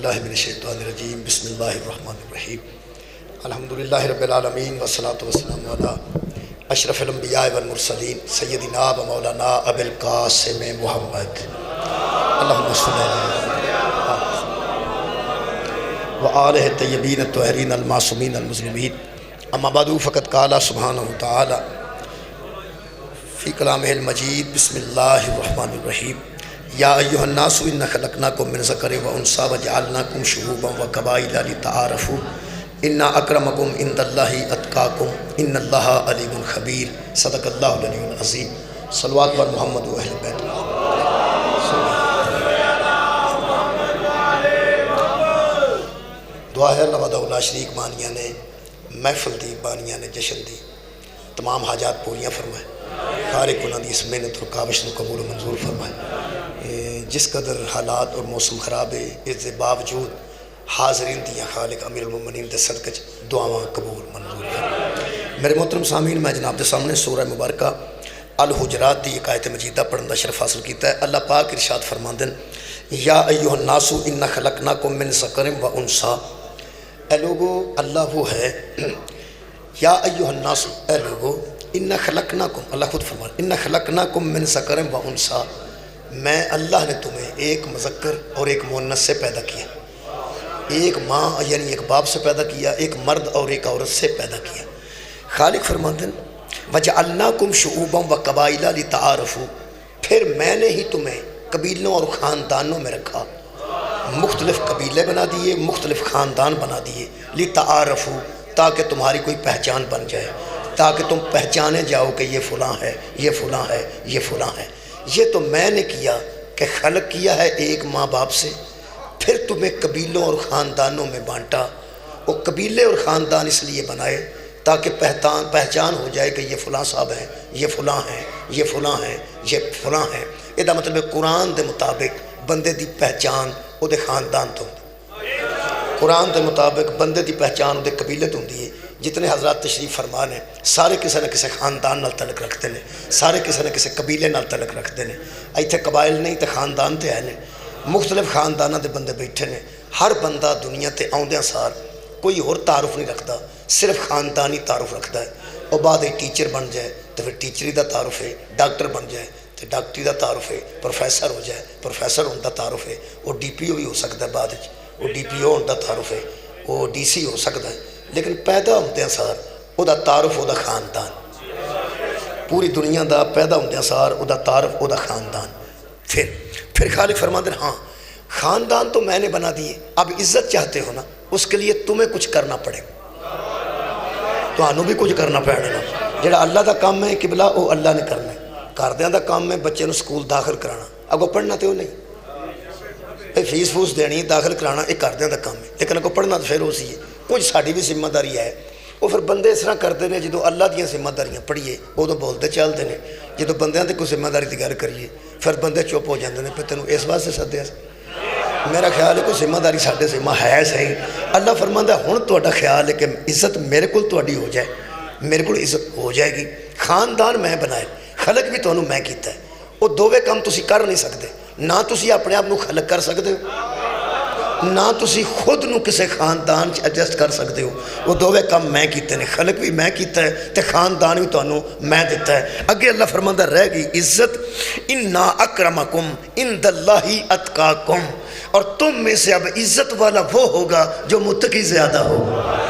باللہ من الشیطان الرجیم بسم اللہ الرحمن الرحیم الحمدللہ رب العالمین والصلاة والسلام علی اشرف الانبیاء والمرسلین سیدنا و مولانا ابی القاسم محمد اللہم صلی اللہ وآلہ الطیبین الطاہرین المعصومین المظلومین اما بعد فقد قال سبحانہ وتعالی فی کلامہ المجید بسم اللہ الرحمن الرحیم یا ایہا الناس انا خلقناکم من ذکر و انثی وجعلناکم شعوبا وقبائل لتعارفوا ان اکرمکم عند اللہ اتقاکم ان اللہ علیم خبیر صدق اللہ العلی العظیم صلوات بر محمد و اہل بیت دعا ہے اللہ وحدہ لا شریک بانیاں نے محفل دی بانیاں نے جشن دی تمام حاجات پوریاں فرمائے خالق انہاں دی اس محنت اور کاوش کو قبول و منظور فرمائے جس قدر حالات اور موسم خراب ہے اس کے باوجود حاضرین دیا خالق امیر المومنین دے صدقہ دعاواں قبول منظور فرمائے میرے محترم سامعین میں جناب دے سامنے سورہ مبارکہ الحجرات دی ایک آیت مجیدہ پڑھن دا شرف حاصل کیتا ہے اللہ پاک ارشاد فرماندن یا ایھا الناس انا خلقناکم من ذکر و انثی اے لوگو اللہ وہ ہے یا ایھا الناس اے لوگو انا خلقناکم اللہ خود فرمان انا خلقناکم من ذکر و انثی میں اللہ نے تمہیں ایک مذکر اور ایک مؤنث سے پیدا کیا ایک ماں یعنی ایک باپ سے پیدا کیا ایک مرد اور ایک عورت سے پیدا کیا خالق فرماتے ہیں وَجَعَلْنَاكُمْ شُعُوبًا وَقَبَائِلَ لِتَعَارَفُوا پھر میں نے ہی تمہیں قبیلوں اور خاندانوں میں رکھا مختلف قبیلے بنا دیے مختلف خاندان بنا دیے لِتَعَارَفُوا تاکہ تمہاری کوئی پہچان بن جائے تاکہ تم پہچانے جاؤ کہ یہ فلاں ہے یہ فلاں ہے یہ فلاں ہے یہ تو میں نے کیا کہ خلق کیا ہے ایک ماں باپ سے پھر تمہیں قبیلوں اور خاندانوں میں بانٹا وہ قبیلے اور خاندان اس لیے بنائے تاکہ پہچان ہو جائے کہ یہ فلاں صاحب ہیں یہ فلاں ہیں یہ فلاں ہیں یہ فلاں ہیں یہ مطلب قرآن دے مطابق بندے دی پہچان وہ دے خاندان تو قرآن دے مطابق بندے دی پہچان وہ دے قبیلے تو ہوندی ہے جتنے حضرات تشریف فرمان ہیں سارے کسی نہ کسی خاندان نال تعلق رکھتے ہیں سارے کسی نہ کسی قبیلے نال تعلق رکھتے ہیں ایتھے قبائل نہیں تے خاندان تے ہیں مختلف خاندانوں دے بندے بیٹھے ہیں ہر بندہ دنیا تے آؤندیاں سار کوئی اور تعارف نہیں رکھتا صرف خاندانی تعارف رکھتا ہے اور بعد ایک ٹیچر بن جائے تو پھر ٹیچری دا تعارف ہے ڈاکٹر بن جائے تو ڈاکٹری دا تعارف ہے پروفیسر ہو جائے پروفیسر ہونے دا تعارف ہے وہ ڈی پی او بھی ہو سکتا ہے بعد وہ ڈی پی او ہونے دا تعارف ہے وہ ڈی سی ہو سکتا ہے لیکن پیدا ہوندے سار او دا تعارف او دا خاندان پوری دنیا دا پیدا ہوندے سار او دا تعارف او دا خاندان پھر خالق فرماتے ہیں ہاں خاندان تو میں نے بنا دیے اب عزت چاہتے ہو نا اس کے لیے تمہیں کچھ کرنا پڑے تو آنو بھی کچھ کرنا پڑے نا جڑا اللہ دا کام ہے قبلہ او اللہ نے کرنا ہے کاردیاں دا کام ہے بچے نو سکول داخل کرانا اگو پڑھنا تے ہو نہیں فیس فوس دینی داخل کرانا ایک کاردیاں دا کام ہے لیکن اگو پڑھنا تو پھر ہو سی ہے کچھ ساڑھی بھی ذمہ داری ہے وہ پھر بندے اس طرح کرتے ہیں جدو اللہ دیا ذمہ داریاں پڑھیے وہ تو بولتے چلتے ہیں جدو بندیاں تے کوئی ذمہ داری کی گل کریے پھر بندے چپ ہو جاتے ہیں پھر تینوں اس واسطے سدیا میرا خیال ہے کوئی ذمہ داری ساڈے ذمہ ہے صحیح اللہ فرماندا ہے ہن تہاڈا خیال ہے کہ عزت میرے کول تہاڈی ہو جائے میرے کول عزت ہو جائے گی خاندان میں بنائے خلق بھی تانوں میں کیتا ہے وہ دوویں کام تسی کر نہیں سکتے نہ تسی اپنے آپ نو خلق کر سکتے ہو نہ تسی خود نو کسے خاندان ایڈجسٹ کر سکتے ہو وہ دوویں کام میں کیتے ہیں خلق بھی میں کیتا ہے تے خاندان بھی تانوں میں دیتا ہے اگے اللہ فرماندا رہ گئی عزت انا اکرمکم عند اللہ اتقاکم اور تم میں سے اب عزت والا وہ ہوگا جو متقی زیادہ ہوگا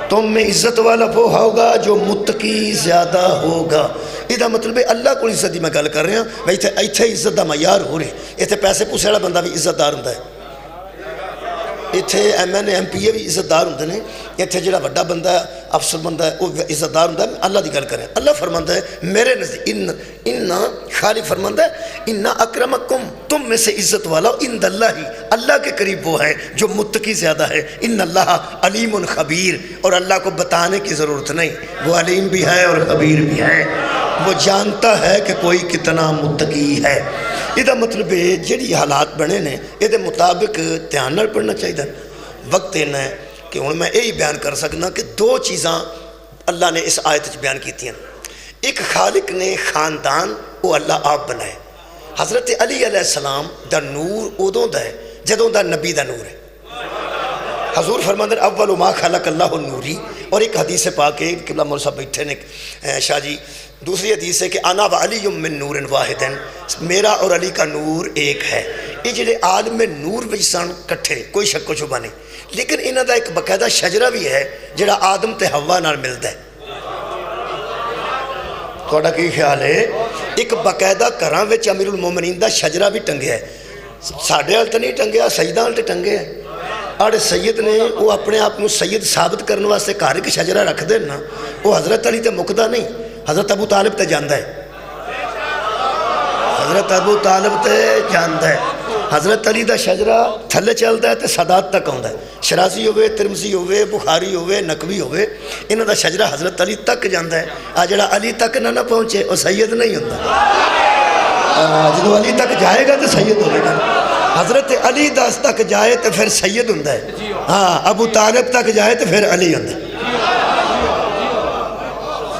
تم میں عزت والا وہ ہوگا جو متقی زیادہ ہوگا یہ مطلب ہے اللہ کو عزت دی میں گل کر رہا ہوں ایتھے عزت دا معیار ہو رہے ایتھے پیسے پوسے والا بندہ بھی عزت دار ہوندا ہے ایتھے ایم این ایم پی اے بھی عزت دار ہوندے نے ایتھے جڑا بڑا بندہ ہے افسر بندہ ہے وہ عزت دار ہوندا ہے اللہ دی گل کریں اللہ فرماندا ہے میرے نزدیک ان خالق فرماندا ہے ان اکرمکم تم میں سے عزت والا عند اللہ اللہ کے قریب وہ ہے جو متقی زیادہ ہے ان اللہ علیم خبیر اور اللہ کو بتانے کی ضرورت نہیں وہ علیم بھی ہے اور خبیر بھی ہے وہ جانتا ہے کہ کوئی کتنا متقی ہے یہ مطلب ہے جڑی حالات بنے نے یہ مطابق دھیان نال پڑھنا چاہیے وقت اینا ہے کہ ہوں میں یہی بیان کر سکنا کہ دو چیزاں اللہ نے اس آیت بیان کی تھیں ایک خالق نے خاندان وہ اللہ آپ بنائے حضرت علی علیہ السلام دا نور ادوں دا ہے جدوں دا نبی دا نور ہے۔ حضور فرماتے ہیں اول ما خلق اللہ نوری، اور ایک حدیث پاک ہے، قبلہ مول صاحب بیٹھے نے شاہ جی، دوسری حدیث ہے کہ انا و علی من نور واحد، میرا اور علی کا نور ایک ہے۔ یہ جڑے عالم نور وچ سن کٹھے، کوئی شک و شبہ نہیں، لیکن انہاں دا ایک باقاعدہ شجرہ بھی ہے جڑا آدم تے حوا نال ملدا ہے۔ تھوڑا کی خیال ہے؟ ایک باقاعدہ گھراں وچ امیر المومنین دا شجرہ بھی ٹنگیا ہے، ساڈے ہال تے نہیں ٹنگیا، سیداں ہال تے ٹنگیا ہے۔ اور سید نے وہ اپنے آپ کو سید ثابت کرنے واسطے گھر ایک شجرہ رکھ دے نا، وہ حضرت علی تے مکدا نہیں، حضرت ابو طالب تے جاندا ہے، حضرت ابو طالب تے جاندا ہے۔ حضرت علی دا شجرہ تھلے چلدا ہے تے صدات تک آندا ہے، شرازی ہوئے، ترمذی ہوئے، بخاری ہوئے، نقوی ہوئے، انہاں دا شجرہ حضرت علی تک جاندا ہے۔ آ جڑا علی تک نہ پہنچے وہ سید نہیں ہوندا، جدو علی تک جائے گا تو سید ہوئے گا۔ حضرت علی داس تک جائے تو پھر سید ہوندا ہے، ہاں ابو طالب تک جائے تو پھر علی ہوندا ہے۔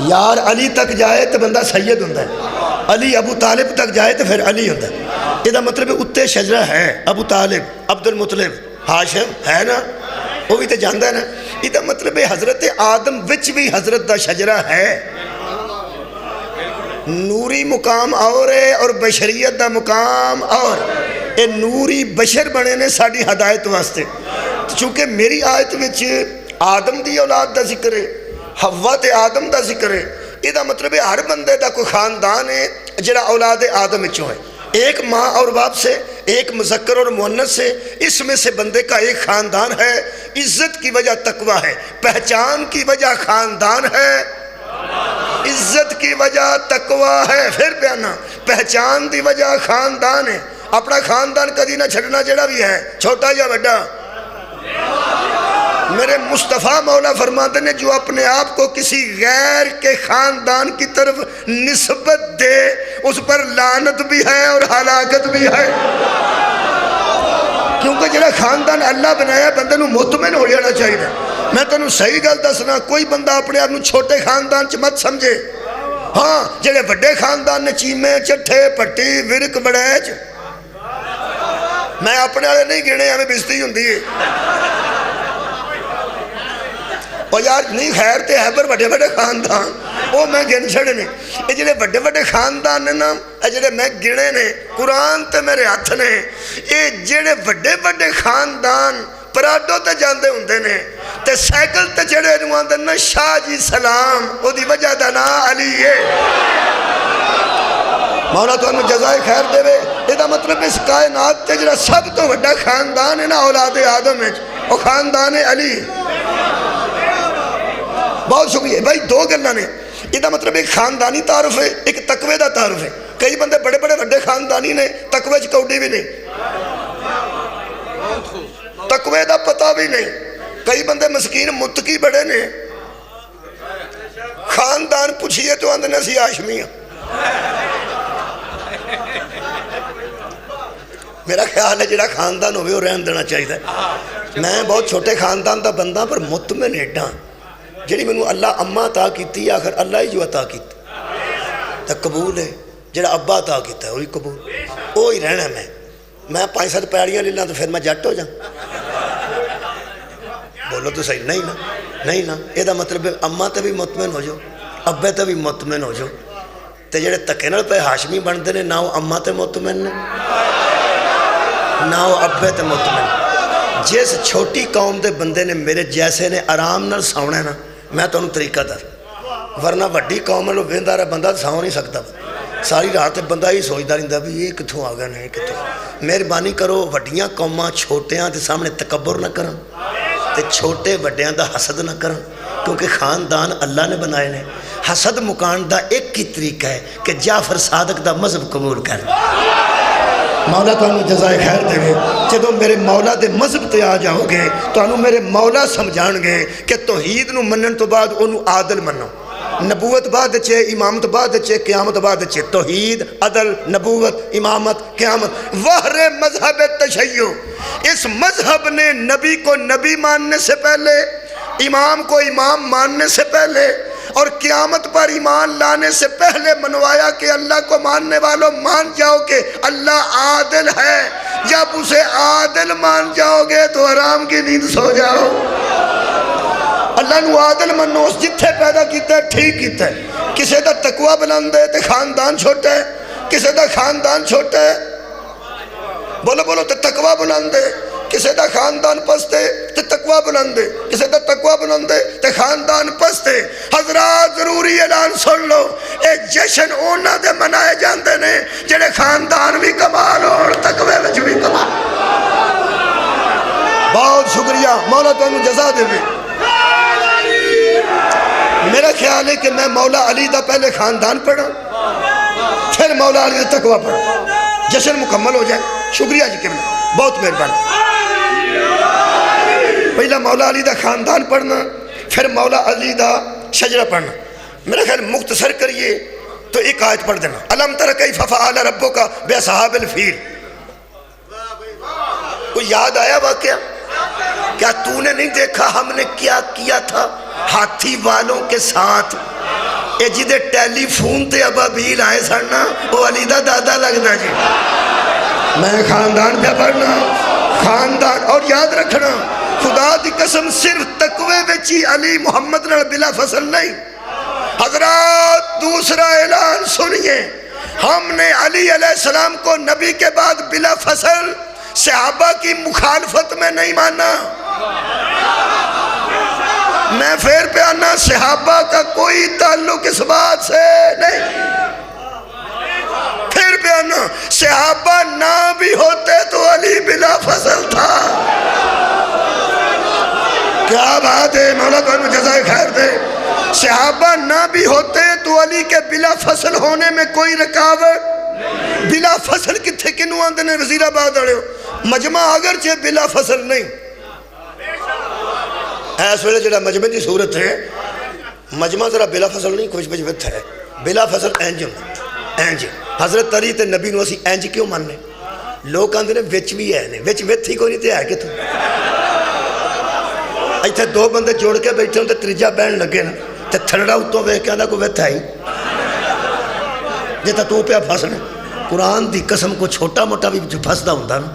یار علی تک جائے تو بندہ سید ہوندا ہے، علی ابو طالب تک جائے تو پھر علی ہوندا ہے۔ یہ مطلب اتے شجرہ ہے، ابو طالب، عبد المطلب، ہاشم ہے نا، وہ بھی تو جاندا ہے نا۔ یہ مطلب حضرت آدم وچ بھی حضرت دا شجرہ ہے۔ نوری مقام اور ہے اور بشریت دا مقام اور، اے نوری بشر بنے نے ساڑی ہدایت واسطے۔ چونکہ میری آیت وچ آدم دی اولاد دا ذکر ہے، حوا تے آدم دا ذکر ہے، یہ مطلب ہر بندے دا کوئی خاندان ہے جڑا اولاد آدم وچوں ہے، ایک ماں اور باپ سے، ایک مذکر اور مؤنث سے، اس میں سے بندے کا ایک خاندان ہے۔ عزت کی وجہ تقویٰ ہے، پہچان کی وجہ خاندان ہے، عزت کی وجہ تقویٰ ہے، پھر پیانا پہچان دی وجہ خاندان ہے۔ اپنا خاندان کدی نہ چھڑنا جڑا بھی ہے، چھوٹا یا بڑا۔ میرے مصطفیٰ مولا فرماتے ہیں جو اپنے آپ کو کسی غیر کے خاندان کی طرف نسبت دے اس پر لعنت بھی ہے اور ہلاکت بھی ہے، کیونکہ جڑا خاندان اللہ بنایا بندے نو مطمئن ہو جانا چاہیے۔ میں تنوں صحیح گل دسنا، کوئی بندہ اپنے آپ چھوٹے خاندان چ مت سمجھے۔ ہاں جڑے بڑے خاندان نے چیمے، چٹھے، پٹی، ورک، بڑیچ، میں اپنے والے نہیں گنے، ہمیں بزتی ہوندی ہے۔ اور یار نہیں خیر تے ہے پر بڑے بڑے خاندان وہ میں گن چھڑے نے، یہ جڑے بڑے بڑے خاندان نے نا، یہ جڑے میں گنے نے، قرآن تے میرے ہاتھ نے، یہ جڑے بڑے بڑے خاندان پراڈو تے جاندے ہوندے نے تے سائیکل تے چڑھے نواندے نا شاہ جی سلام، وہ دی وجہ دا نا علی ہے۔ مولا تو انہوں جزائے خیر دے وے۔ یہ مطلب اس کائنات تے جڑا سب تو بڑا خاندان ہے نا اولاد آدم ہے، وہ خاندان علی۔ بہت شکریہ بھائی، دو گلہ نے، یہ مطلب ایک خاندانی تعارف ہے، ایک تقوی دا تعارف ہے۔ کئی بندے بڑے بڑے بڑے خاندانی نے، تقوی چ کوڈی بھی نہیں، تقوی دا پتہ بھی نہیں۔ کئی بندے مسکین متقی بڑے نے، خاندان پوچھئے تو اندر نسی ہاشمیاں۔ میرا خیال ہے جڑا خاندان ہوئے وہ رہن دینا چاہیے۔ میں بہت چھوٹے خاندان دا بندہ پر مطمئن ایڈا جڑی میں اللہ اماں عطا کیتی، آخر اللہ ہی جو عطا کیتا تو قبول ہے، جڑا ابا عطا کیتا ہے وہی قبول، وہی رہنا۔ میں 5-7 پیاریاں لے لاں تو پھر میں جٹ ہو جاؤں؟ بولو تو صحیح نہیں نا، نہیں نا۔ یہ مطلب اماں تے بھی مطمئن ہو جاؤ، ابے تے بھی مطمئن ہو جاؤ، تے جڑے تکے نال پہ ہاشمی بنتے ہیں، نہ وہ اماں تے مطمئن نے نہ وہ ابے تے مطمئن۔ جس چھوٹی قوم دے بندے نے میرے جیسے نے آرام نال سونا ہے نا، میں تو انہوں طریقہ در، ورنہ وڈی قوم میں ویندہ رہا بندہ سو نہیں سکتا، ساری رات بندہ ہی سوچتا رہتا بھی یہ کتھوں آ گئے نہیں کتھوں۔ مہربانی کرو وڈیاں قوماں چھوٹیاں دے سامنے تکبر نہ کرن تے چھوٹے وڈیاں دا حسد نہ کرن، کیونکہ خاندان اللہ نے بنائے نے۔ حسد مکان دا ایک ہی طریقہ ہے کہ جعفر صادق دا مذہب قبول کر۔ مولا تو انہوں جزائے خیر دے گے، جدو میرے مولا دے مذہب تے آ جاؤ گے تو انہوں میرے مولا سمجھان گے کہ توحید نو منن تو بعد انہوں عادل منو، نبوت بعد چے، امامت بعد چے، قیامت بعد چے۔ توحید، عدل، نبوت، امامت، قیامت، وحر مذہب تشیع۔ اس مذہب نے نبی کو نبی ماننے سے پہلے، امام کو امام ماننے سے پہلے اور قیامت پر ایمان لانے سے پہلے منوایا کہ اللہ کو ماننے والوں مان جاؤ کہ اللہ عادل ہے، جب اسے عادل مان جاؤ گے تو آرام کی نیند سو جاؤ. اللہ نو عادل منو, اس جتھے پیدا کیتا ہے ٹھیک کیتا ہے. کسے دا تقوی بلند ہے تے خاندان چھوٹا ہے, کسے دا خاندان چھوٹا ہے, بولو بولو, تے تقوی بلند ہے. کسے دا خاندان پست ہے تے تقوی بلند ہے, کسے دا تقوی بلند ہے تے خاندان پست ہے. حضرات ضروری اعلان سن لو, اے جشن اونا دے منائے جاندے نے جڑے خاندان بھی کمال اور تقوی وچ بھی کمال. بہت شکریہ, مولا تانوں جزا دے. میرا خیال ہے کہ میں مولا علی دا پہلے خاندان پڑھا, پھر مولا علی دا تقوی پڑھا, جشن مکمل ہو جائے. شکریہ جی قبلہ, بہت مہربانی. پہلا مولا علی دا خاندان پڑھنا, پھر مولا علی دا شجرہ پڑھنا. میرا خیال مختصر کریے تو ایک آیت پڑھ دینا, الم تر کیف فعل ربک باصحاب الفیل. کوئی یاد آیا واقعہ؟ کیا تو نے نہیں دیکھا ہم نے کیا کیا تھا ہاتھی والوں کے ساتھ؟ اے جدے ٹیلی فون تے ابابیل آئے سڑنا وہ علی دا دادا لگنا جی. میں خاندان پہ پڑھنا, خاندان. اور یاد رکھنا خدا دی قسم صرف تقوی وچی علی محمد نال بلا فصل نہیں. حضرات دوسرا اعلان سنیے, ہم نے علی علیہ السلام کو نبی کے بعد بلا فصل صحابہ کی مخالفت میں نہیں مانا. میں پھر پہ آنا, صحابہ کا کوئی تعلق اس بات سے نہیں. پھر پہ آنا, صحابہ نہ بھی ہوتے تو علی بلا فصل تھا. کیا بات ہے, مولا کو جزائے خیر دے. صحابہ نہ بھی ہوتے تو علی کے بلا فصل ہونے میں کوئی رکاوٹ. بلا فصل کتھے کنو آندے نے وزیر آباد آڑے ہو, مجمع اگرچہ بلا فصل نہیں. ایس ویلے جڑا مجمع دی صورت ہے, مجمع ذرا بلا فصل نہیں کچھ بجوت ہے, بلا فصل اینج ہونا, اینج. حضرت علی تے نبی نو اسی اینج کیوں ماننے؟ لوگ آندے نے وچ بھی ہے نے, وچ وچ ہی کوئی نہیں تے ہے کہ تو ایتھے دو بندے جوڑ کے بیٹھے ہوں تے تریجا بین لگے نا تے تھڑڑا اتوں وے کہندا کوئی وچ ہے ہی جتا تو پہ پھسنے. قرآن دی قسم کو چھوٹا موٹا بھی پھسدا ہوندا نا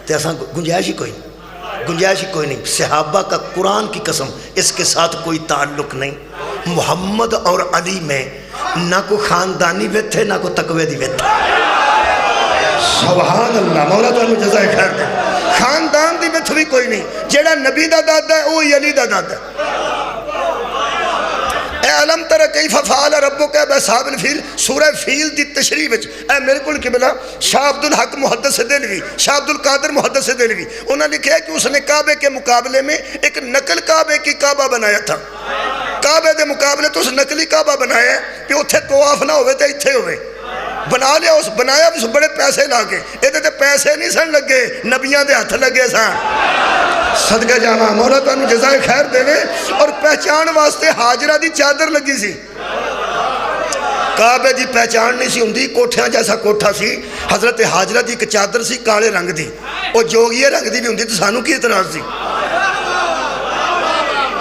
تے اساں گنجائش ہی کوئی نہیں, گنجائش ہی کوئی نہیں. صحابہ کا قرآن کی قسم اس کے ساتھ کوئی تعلق نہیں. محمد اور علی میں نہ کو خاندانی ویت ہے نہ کو تقوی دی ویت ہے. سبحان اللہ, مولا تو انہوں جزائے خیر دے. خاندان دی ویت بھی کوئی نہیں, جیڑا نبی دا دادا ہے وہی علی دا دادا ہے. اے علم تر کیف فعل ربک باصحاب الفیل, سورہ فیل دی تشریح وچ اے میرے کول قبلہ شاہ عبد الحق محدث دہلوی, شاہ عبد القادر محدث دہلوی, انہوں نے لکھا ہے کہ اس نے کعبے کے مقابلے میں ایک نقل کعبے کی کعبہ بنایا تھا. کعبے دے مقابلے تو اس نقلی کعبہ بنایا ہے کہ اتھے طواف نہ ہوئے تے اتھے ہوئے. بنا لیا, اس بنایا بھی بڑے پیسے لاگے, یہ تے پیسے نہیں سن لگے, نبیاں دے ہاتھ لگے سن. صدقہ جانا, مولا تو انہوں جزائے خیر دے. اور پہچان واسطے حاجرہ دی چادر لگی سی. کعبے دی پہچان نہیں سی ہوندی, کوٹھیاں جیسا کوٹھا سی. حضرت حاجرہ دی ایک چادر سی کالے رنگ دی, وہ جوگیے رنگ دی بھی ہوندی تو سانو کی اعتراض سی,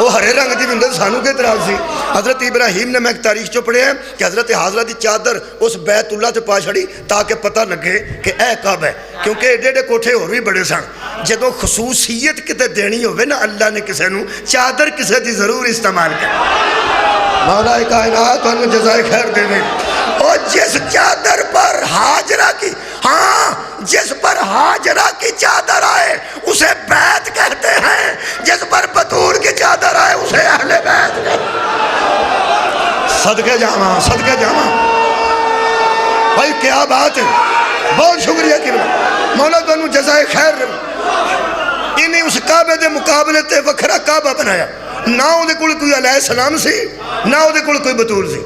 وہ ہرے رنگ دی بھی ہوندی تو سانو کی اعتراض سی. حضرت ابراہیم نے میں ایک تاریخ چو پڑھے ہیں کہ حضرت حاجرہ دی چادر اس بیت اللہ تے پا چھڑی تاکہ پتہ لگے کہ اے کعبہ ہے, کیونکہ ایڈے ایڈے کوٹھے اور بھی بڑے سن. جدو خصوصیت کتے دینی ہوئے نا اللہ نے کسے نو چادر کسے دی ضرور استعمال کر. مولا کائنات انہوں جزائے خیر دے. اور جس چادر پر حاجرہ کی, ہاں جس پر حاجرہ کی چادر آئے اسے بیت کہتے ہیں, جس پر بطور کی چادر آئے اسے اہل بیت کہتے ہیں. صدقے جاواں, صدقے جاواں بھائی, کیا بات ہے. بہت شکریہ قبلہ, مولا تو انہوں جزائے خیر دے. انہیں اس کعبے دے مقابلے تے وکھرا کعبہ بنایا. نہ وہ دے کول کوئی علیہ السلام سی, نہ وہ دے کول کوئی بطول سی,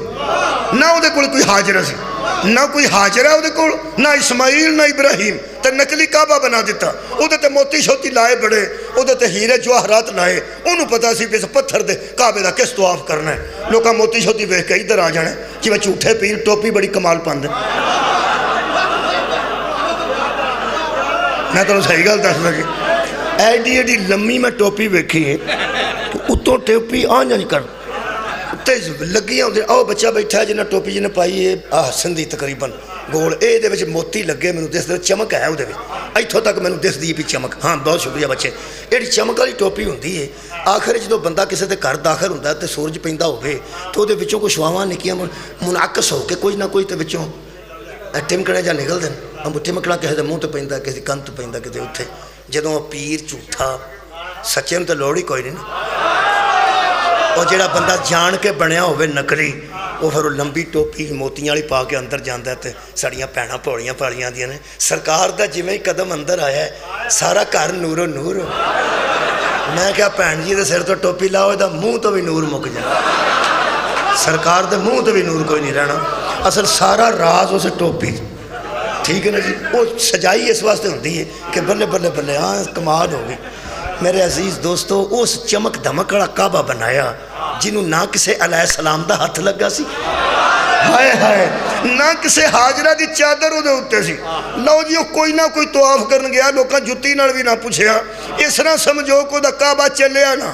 نہ وہ دے کول کوئی حاجرہ سی, نہ کوئی حاجرہ وہ دے کول, نہ اسماعیل نہ ابراہیم. تے نقلی کعبہ بنا دیتا, وہ دے تے موتی شوتی لائے بڑے, وہ دے تے ہیرے جواہرات لائے. انہوں پتا سی کہ اس پتھر دے کعبے دا کس طواف کرنا ہے. لوکاں موتی شوتی ویکھ کے ادھر آ جانا ہے کہ وہ جھوٹے پیر ٹوپی بڑی کمال پاندے. میں تو صحیح گل دس لگی, ایڈی ایڈی لمبی میں ٹوپی ویکھی ہے, اتوں ٹوپی آن جانی کر تے لگیاں ہوندے. او بچہ بیٹھا ہے جنہ ٹوپی جنہ پائی ہے, سندھی تقریباً گول, اے دے وچ موتی لگے, میں دس در چمک ہے او دے وچ, ਇੱਥੋਂ ਤੱਕ ਮੈਨੂੰ ਦਿਸਦੀ ਵੀ ਚਮਕ। ਹਾਂ ਬਹੁਤ ਸ਼ੁਕਰੀਆ ਬੱਚੇ। ਜਿਹੜੀ ਚਮਕ ਵਾਲੀ ਟੋਪੀ ਹੁੰਦੀ ਹੈ ਆਖਰ ਜਦੋਂ ਬੰਦਾ ਕਿਸੇ ਦੇ ਘਰ ਦਾਖਲ ਹੁੰਦਾ ਤੇ ਸੂਰਜ ਪੈਂਦਾ ਹੋਵੇ ਤਾਂ ਉਹਦੇ ਵਿੱਚੋਂ ਕੁਛ ਛਵਾਵਾਂ ਨਿੱਕੀਆਂ ਮੁਨਾਕਸ ਹੋ ਕੇ ਕੁਝ ਨਾ ਕੁਝ ਤੇ ਵਿੱਚੋਂ ਟਿਮਕਣੇ ਜਾਂ ਨਿਕਲਦੇ ਨੇ। ਅੰਬ ਟਿਮਕਣਾ ਕਿਸੇ ਦੇ ਮੂੰਹ ਤੇ ਪੈਂਦਾ, ਕਿਸੇ ਦੀ ਕੰਨ ਤੇ ਪੈਂਦਾ, ਕਿਤੇ ਉੱਥੇ। ਜਦੋਂ ਪੀਰ ਝੂਠਾ, ਸੱਚੇ ਨੂੰ ਤਾਂ ਲੋੜ ਹੀ ਕੋਈ ਨਹੀਂ ਨਾ। ਉਹ ਜਿਹੜਾ ਬੰਦਾ ਜਾਣ ਕੇ ਬਣਿਆ ਹੋਵੇ ਨਕਲੀ, ਉਹ ਫਿਰ ਉਹ ਲੰਬੀ ਟੋਪੀ ਮੋਤੀਆਂ ਵਾਲੀ ਪਾ ਕੇ ਅੰਦਰ ਜਾਂਦਾ ਤੇ ਸਾਡੀਆਂ ਭੈਣਾਂ ਭੋਲੀਆਂ ਭਾਲੀਆਂ ਆਉਂਦੀਆਂ ਨੇ। ਸਰਕਾਰ ਦਾ ਜਿਵੇਂ ਹੀ ਕਦਮ ਅੰਦਰ ਆਇਆ ਸਾਰਾ ਘਰ ਨੂਰੋ ਨੂਰ। ਮੈਂ ਕਿਹਾ ਭੈਣ ਜੀ ਦੇ ਸਿਰ ਤੋਂ ਟੋਪੀ ਲਾਓ, ਇਹਦਾ ਮੂੰਹ ਤੋਂ ਵੀ ਨੂਰ ਮੁੱਕ ਜਾਣਾ। ਸਰਕਾਰ ਦੇ ਮੂੰਹ ਤੋਂ ਵੀ ਨੂਰ ਕੋਈ ਨਹੀਂ ਰਹਿਣਾ। ਅਸਲ ਸਾਰਾ ਰਾਜ਼ ਉਸ ਟੋਪੀ, ਠੀਕ ਹੈ ਨਾ ਜੀ। ਉਹ ਸਜਾਈ ਇਸ ਵਾਸਤੇ ਹੁੰਦੀ ਹੈ ਕਿ ਬੱਲੇ ਬੱਲੇ ਬੱਲੇ, ਹਾਂ ਕਮਾਲ ਹੋ ਗਈ। ਮੇਰੇ ਅਜ਼ੀਜ਼ ਦੋਸਤੋ, ਉਸ ਚਮਕ ਧਮਕ ਵਾਲਾ ਕਾਬਾ ਬਣਾਇਆ ਜਿਹਨੂੰ ਨਾ ਕਿਸੇ ਅਲੈਹ ਸਲਾਮ ਦਾ ਹੱਥ ਲੱਗਾ ਸੀ, ਹਾਏ ਹਾਏ, ਨਾ ਕਿਸੇ ਹਾਜਰਾ ਦੀ ਚਾਦਰ ਉਹਦੇ ਉੱਤੇ ਸੀ। ਲਓ ਜੀ, ਉਹ ਕੋਈ ਨਾ ਕੋਈ ਤਵਾਫ ਕਰਨ ਗਿਆ, ਲੋਕਾਂ ਜੁੱਤੀ ਨਾਲ ਵੀ ਨਾ ਪੁੱਛਿਆ। ਇਸ ਤਰ੍ਹਾਂ ਸਮਝੋ ਕਿ ਉਹਦਾ ਕਾਬਾ ਚੱਲਿਆ ਨਾ।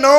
9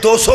200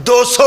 200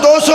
200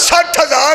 60,000।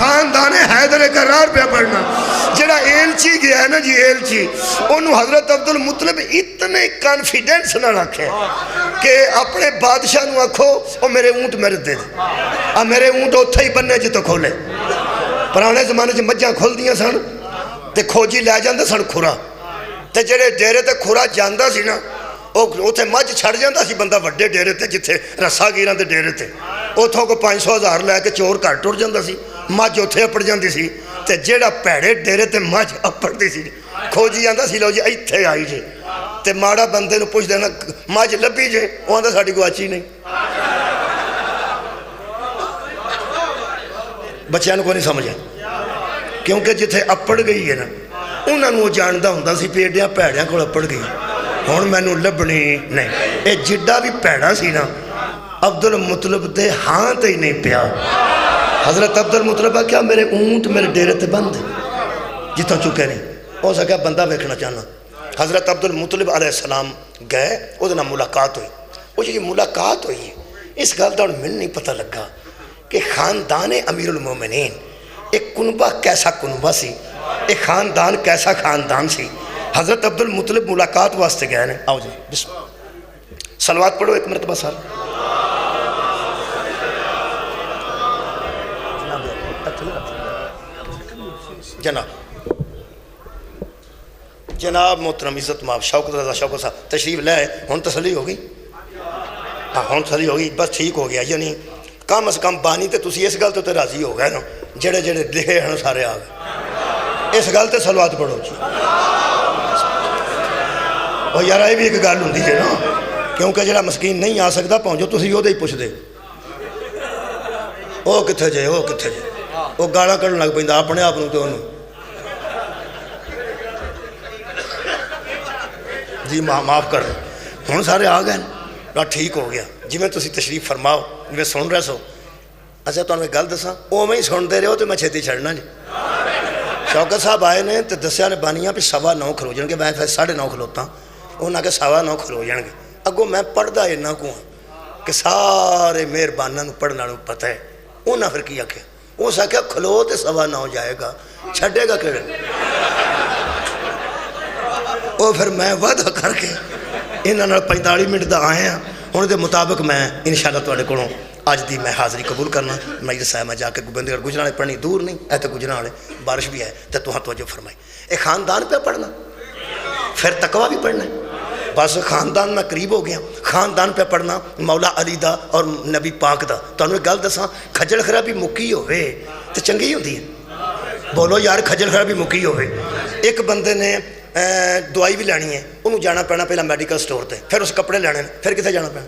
خاندان حیدر کرار پہ پڑھنا. جڑا ایلچی گیا ہے نا جی ایلچی, انہوں حضرت عبد المطلب اتنے کانفیڈنس نہ رکھے کہ اپنے بادشاہ نو آکھو او میرے اونٹ میرے دے دے, میرے اونٹ اتھے ہی بننے جتو کھولے. پرانے زمانے سے مجھاں کھول دیاں سن تے کھوجی لے جاندے سن کھورا, تے جڑے ڈیرے تے کھورا جاندہ سی نا اتھے مجھ چھڑ جاندہ سی بندہ وڈے ڈیرے تے جتھے رسا گیران دے ڈیرے تے, اتھوں کو 500,000 لے کے چور گھر ٹر جاندہ سی, مجھ اتھے اپڑ جاندی سی. تے جیڑا پیڑے ڈیرے تے مجھ اپڑ دی سی کھوجی آندہ سی لو جی ایتھے آئی جے, تے ماڑا بندے نو پوچھ دینا مجھ لبی جے, وہ آندہ ساڑی گواچی نہیں. بچیاں کو نہیں سمجھا کیونکہ جتھے اپڑ گئی ہے نا انہوں نے وہ جاندہ ہوندہ سی پیڑیاں پیڑیاں کو اپڑ گئی, ہون میں نو لبنی نہیں. اے جڈا بھی پیڑا سی نا عبد المطلب دے ہاں تے ہی نہیں پیا. حضرت عبد المطلب کیا میرے اونٹ میرے ڈیرے تے بند جتوں چکے نہیں, ہو سکیا بندہ بیکھنا چاہنا. حضرت عبد المطلب علیہ السلام گئے, وہ دن ملاقات ہوئی. وہ جی ملاقات ہوئی ہے اس گل دا مل نہیں پتہ لگا کہ خاندان امیر المومنین ایک کنبہ کیسا کنبہ سی, ایک خاندان کیسا خاندان سی. حضرت عبد المطلب ملاقات واسطے گئے نے. آؤ جی بسم اللہ, صلوات پڑھو ایک مرتبہ سال. جناب محترم عزت ماب شوکت رضا شوکت صاحب تشریف لے, ہون تسلی ہوگی, ہاں ہون تسلی ہوگی, بس ٹھیک ہو گیا. یعنی کم از کم بانی تے تسی اس گل تے راضی ہو گئے نا, جڑے جڑے لکھے ہیں سارے آ گئے. اس گل تے صلوات پڑھو جی. اور یار یہ بھی ایک گل ہوندی ہے نا, کیونکہ جڑا مسکین نہیں آ سکتا پہنچو تسی وہ دے ہی پوچھ دے وہ کتھے جے وہ کتھے جے, وہ گالا کرن لگ پیندا اپنے آپ نوں تے اونوں. جی معاف کر ہوں سارے آ گئے نا, ٹھیک ہو گیا. جی میں تسی تشریف فرماؤ میں سن رہے سو. اچھا تمہیں گل دساں او میں ہی سنتے رہو تو میں چھتی چھڑنا جی. شوکت صاحب آئے نے تو دسیا نے بانیاں پہ 9:15 کھلو جان گے, میں پھر 9:30 کھلوتا, انہوں نے کہ 9:15 کھلو جان گے. اگوں میں پڑھدا اینا کو ہاں کہ سارے مہرباناں نوں پڑھنا نوں پتہ ہے. انہاں پھر کی آکھیا, اس آکھیا کھلو تے 9:15 جائے گا, چھڈے گا کیڑے. وہ پھر میں وعدہ کر کے انہاں نال 45 منٹ دا آئے ہیں, ہن دے مطابق میں انشاءاللہ تواڈے کولوں اج دی میں حاضری قبول کرنا. میں صاحب میں جا کے گوبندگڑھ گجراں پڑھنی دور نہیں ہے, تے گجراں والے بارش بھی ہے تے تہاں توجہ فرمائی. اے خاندان پہ پڑھنا, پھر تقوی بھی پڑھنا ہے. بس خاندان میں قریب ہو گیا, خاندان پہ پڑھنا مولا علی دا اور نبی پاک دا. تانوں ایک گل دساں, کھجل خرابی مکی ہوے تے چنگی ہوندی ہے. بولو یار کھجل خرابی مکی ہوے. ایک بندے نے دوائی بھی لینی ہے, انہوں جانا پینا پہلا میڈیکل سٹور تے, پھر اس کپڑے لینے, پھر کتے جانا پینا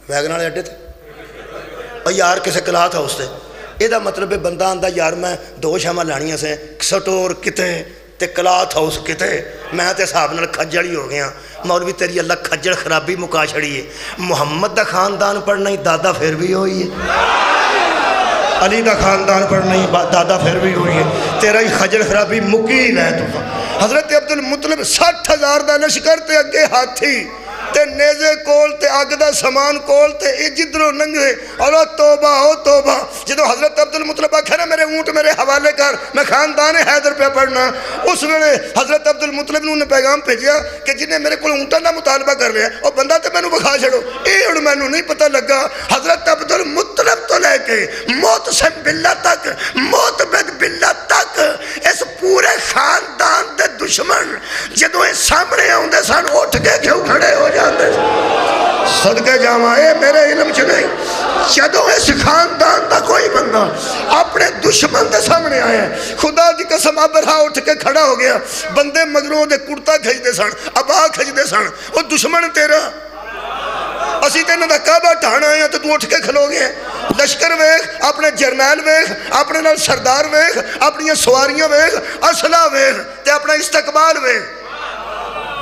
ویگن والے اڈے تے, اور یار کسے کلاتھ ہاؤس تے. یہ مطلب ہے بندہ آندا یار میں 2 شاماں لانیاں سے, سٹور کتے تے کلاتھ ہاؤس کتے, میں تے صاحب نال کھجل ہی ہو گیا. مولوی تیری اللہ کھجل خرابی مکا چھڑی ہے. محمد دا خاندان پڑھنا ہی دادا پھر بھی ہوئی ہے, علی دا خاندان پڑھنا ہی دادا پھر بھی ہوئی ہے, تیرا ہی خجل خرابی مکی لے تو. حضرت عبد المطلب 60,000 دا لشکر تے اگے ہاتھی تے نیزے کول تے اگ دا سامان کول تے اے جدروں ننگے. اور توبہ او توبہ, جدو حضرت عبد المطلب آکھے نا میرے اونٹ میرے حوالے کر, میں خاندان حیدر پہ پڑھنا, اس ویلے حضرت عبد المطلب نے پیغام بھیجیا کہ جنہیں میرے کو اونٹاں دا مطالبہ کر لیا اور بندہ تے مینوں بکھا چھڑو. اے ہن مینوں نہیں پتہ لگا حضرت عبد المطلب تو لے کے معتصم باللہ تک, معتمد باللہ تک, اس پورے خاندان دے دشمن جدو اے سامنے آوندے سن اٹھ کے کیوں کھڑے ہو جاندے. صدقے جاواں اے میرے علم چ نہیں, جدو اس خاندان دا کوئی بندہ اپنے دشمن دے سامنے آیا, خدا دی قسم ابرہا اٹھ کے کھڑا ہو گیا, بندے مگروں دے کرتا کھجدے سن, ابا کھجدے سن, وہ دشمن تیرا, اسی تے انہاں دا کعبہ ڈھان آئے ہیں تو تو اٹھ کے کھلو گے. لشکر ویکھ, اپنے جرنیل ویکھ, اپنے نال سردار ویکھ, اپنی سواریاں ویکھ, اسلحہ ویکھ تے اپنا استقبال ویکھ.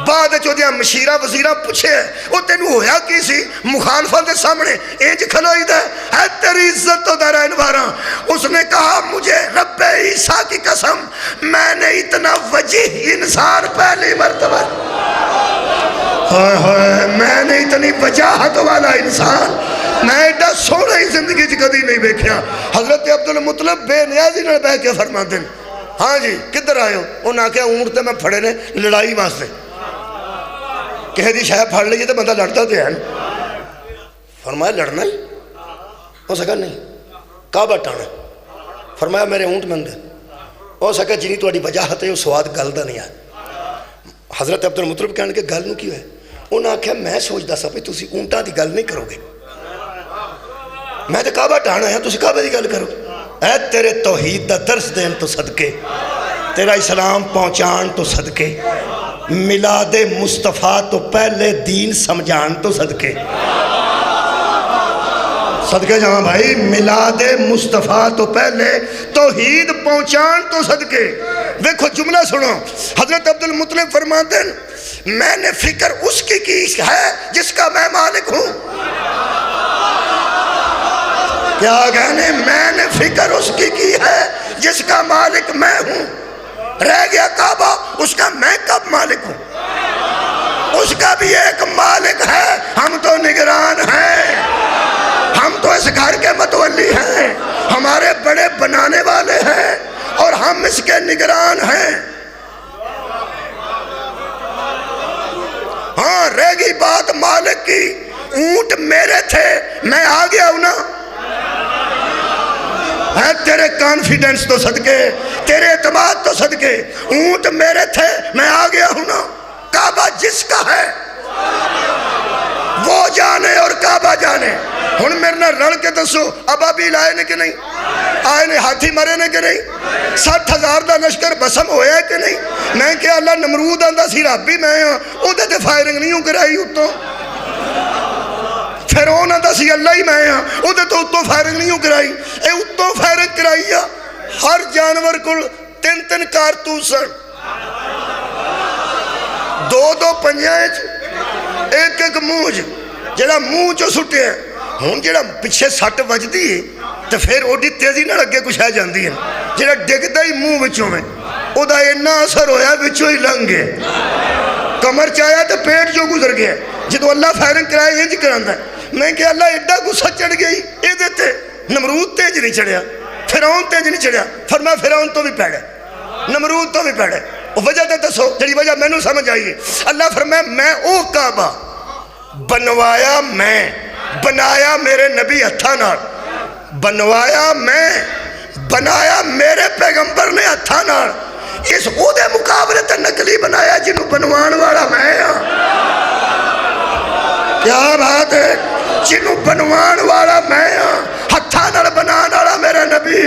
بعد چودیاں مشیرہ وزیرہ پوچھے وہ تینوں ہویا کی سی مخالفہ دے سامنے اینج کھلوئی دے ہے تیری عزت تو در انوارا. اس نے کہا مجھے رب عیسیٰ کی قسم میں نے اتنا وجیح انسان پہلی مرتبہ, میں نے اتنی وجاہت والا انسان میں ایڈا سونا ہی زندگی کدی نہیں دیکھا۔ حضرت عبدالمطلب بے نیازی نال بہ کے فرماتے ہیں ہاں جی کدھر آئے ہو؟ انہوں نے کہا اونٹ تے میں پھڑے نے لڑائی واسطے، کہے دی شاید پھڑ لئیے تو بندہ لڑتا تو ہے نا۔ فرمایا لڑنا ہی؟ ہو سکا نہیں کعبہ ٹانا۔ فرمایا میرے اونٹ میں اندر ہو سکا جنی تھوڑی وجاہت ہے وہ سواد گل دا نہیں ہے۔ حضرت عبدالمطلب کہنے کے گل نو کیوں ہے؟ انہوں نے کہا میں سوچدا سا بھی تسی اونٹاں دی گل نہیں کرو گے، میں تو کعبہ ٹانا ہے تسی کعبہ دی گل کرو۔ اے تیرے توحید دا درس دین تو صدقے، تیرا اسلام پہنچان تو صدقے، میلاد مصطفیٰ تو پہلے دین سمجھان تو صدقے، صدقے جہاں بھائی میلاد مصطفیٰ تو پہلے توحید پہنچان تو صدقے۔ دیکھو جملہ سنو، حضرت عبدالمطلب فرماتے ہیں میں نے فکر اس کی ہے جس کا میں مالک ہوں۔ کیا کہنے؟ میں نے فکر اس کی ہے جس کا مالک میں ہوں۔ رہ گیا کعبہ، اس کا میں کب مالک ہوں؟ اس کا بھی ایک مالک ہے، ہم تو نگران ہیں، ہم تو اس گھر کے متولی ہیں، ہمارے بڑے بنانے والے ہیں اور ہم اس کے نگران ہیں۔ ہاں رہ گئی بات مالک کی، اونٹ میرے تھے میں آ گیا ہوں نا، ہے تیرے کانفیڈنس تو صدقے، تیرے اعتماد تو صدقے، اونٹ میرے تھے میں آ گیا ہوں نا۔ کعبہ جس کا ہے وہ جانے اور کعبہ جانے۔ ہن میرے نہ رڑ کے دسو ابابیل آئے نے کہ نہیں آئے نے؟ ہاتھی مرے نے کہ نہیں؟ 60,000 دا لشکر بسم ہویا ہے کہ نہیں؟ میں کہ اللہ نمرود آندہ سی رب بھی میں ہاں او دے تے فائرنگ نہیں ہوں کرائی اتوں، فیرون آندہ سی اللہ ہی میں ہاں او دے تو اتوں فائرنگ نہیں ہوں کرائی، اے اتوں فائرنگ کرائی ہے۔ ہر جانور کو 3 کارتوس سن، 2 پنجائیں ایک موج، جڑا منہ چو سٹے ہیں۔ ہوں جڑا پیچھے سٹ وجدی ہے تو پھر اوڈی تیزی نہ لگے کچھ ہے جاندی ہے، جڑا ڈگدا ہی منہ وچوں میں او دا اتنا اثر ہویا وچوں ہی لنگ گئے، کمر چایا تو پیٹ جو گزر گیا۔ جدو اللہ فائرنگ کرائے انج کراندا ہے۔ میں کہ اللہ ایڈا غصہ چڑھ گئی اے دیتے، نمرود تیج نہیں چڑھیا، فرعون تیج نہیں چڑھیا۔ فرمایا فرعون تو بھی پیڑے، نمرود تو بھی پیڑے، وجہ تے دسو جڑی وجہ میں نو سمجھ آئیے۔ اللہ فرمایا میں او کعبہ بنوایا، میں بنایا میرے نبی ہتھاں نال، بنوایا میں، بنایا میرے پیغمبر نے ہتھاں نال، اس او دے مقابلے تے نقلی بنایا جنہوں بنوان والا میں ہاں۔ کیا بات ہے؟ جنہوں بنوان والا میں ہاں، ہتھاں نال بنان والا میرا نبی،